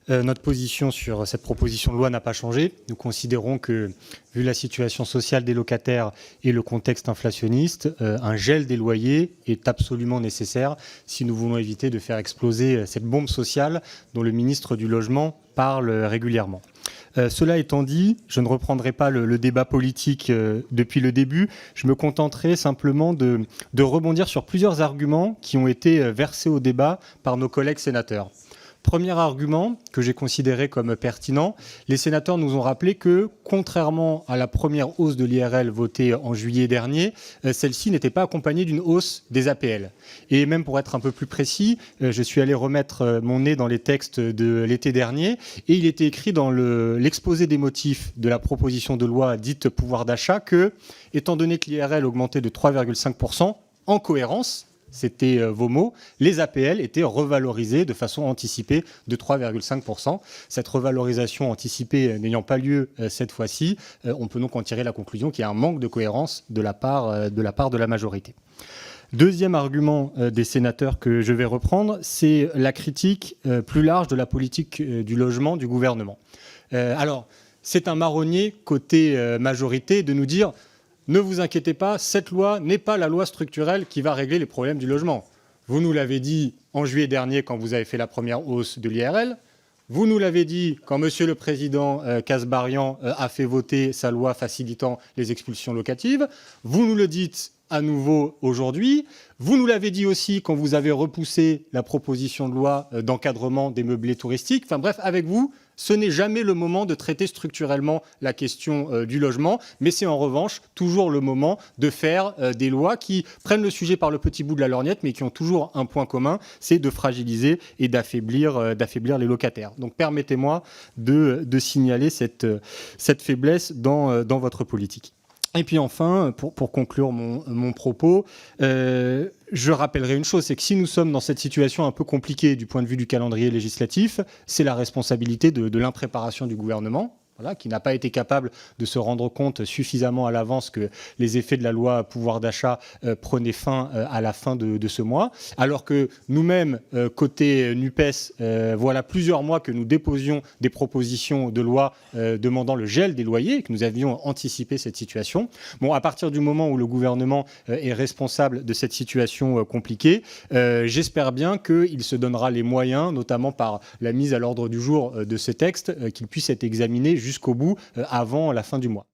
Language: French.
Notre position sur cette proposition de loi n'a pas changé. Nous considérons que, vu la situation sociale des locataires et le contexte inflationniste, un gel des loyers est absolument nécessaire si nous voulons éviter de faire exploser cette bombe sociale dont le ministre du Logement parle régulièrement. Cela étant dit, je ne reprendrai pas le débat politique depuis le début. Je me contenterai simplement de rebondir sur plusieurs arguments qui ont été versés au débat par nos collègues sénateurs. Premier argument que j'ai considéré comme pertinent, les sénateurs nous ont rappelé que, contrairement à la première hausse de l'IRL votée en juillet dernier, celle-ci n'était pas accompagnée d'une hausse des APL. Et même pour être un peu plus précis, je suis allé remettre mon nez dans les textes de l'été dernier et il était écrit dans l'exposé des motifs de la proposition de loi dite pouvoir d'achat que, étant donné que l'IRL augmentait de 3,5%, en cohérence, c'était vos mots, les APL étaient revalorisées de façon anticipée de 3,5%. Cette revalorisation anticipée n'ayant pas lieu cette fois-ci, on peut donc en tirer la conclusion qu'il y a un manque de cohérence de la part de la majorité. Deuxième argument des sénateurs que je vais reprendre, c'est la critique plus large de la politique du logement du gouvernement. Alors, c'est un marronnier côté majorité de nous dire « Ne vous inquiétez pas, cette loi n'est pas la loi structurelle qui va régler les problèmes du logement. Vous nous l'avez dit en juillet dernier quand vous avez fait la première hausse de l'IRL. Vous nous l'avez dit quand Monsieur le Président Kasbarian a fait voter sa loi facilitant les expulsions locatives. Vous nous le dites à nouveau aujourd'hui. Vous nous l'avez dit aussi quand vous avez repoussé la proposition de loi d'encadrement des meublés touristiques. Enfin bref, avec vous, ce n'est jamais le moment de traiter structurellement la question du logement, mais c'est en revanche toujours le moment de faire des lois qui prennent le sujet par le petit bout de la lorgnette, mais qui ont toujours un point commun, c'est de fragiliser et d'affaiblir les locataires. Donc permettez-moi de signaler cette faiblesse dans votre politique. Et puis enfin, pour conclure mon propos, je rappellerai une chose, c'est que si nous sommes dans cette situation un peu compliquée du point de vue du calendrier législatif, c'est la responsabilité de l'impréparation du gouvernement. Voilà, qui n'a pas été capable de se rendre compte suffisamment à l'avance que les effets de la loi pouvoir d'achat prenaient fin à la fin de ce mois, alors que nous-mêmes, côté NUPES, voilà plusieurs mois que nous déposions des propositions de loi demandant le gel des loyers et que nous avions anticipé cette situation. Bon, à partir du moment où le gouvernement est responsable de cette situation compliquée, j'espère bien qu'il se donnera les moyens, notamment par la mise à l'ordre du jour de ce texte, qu'il puisse être examiné jusqu'au bout avant la fin du mois.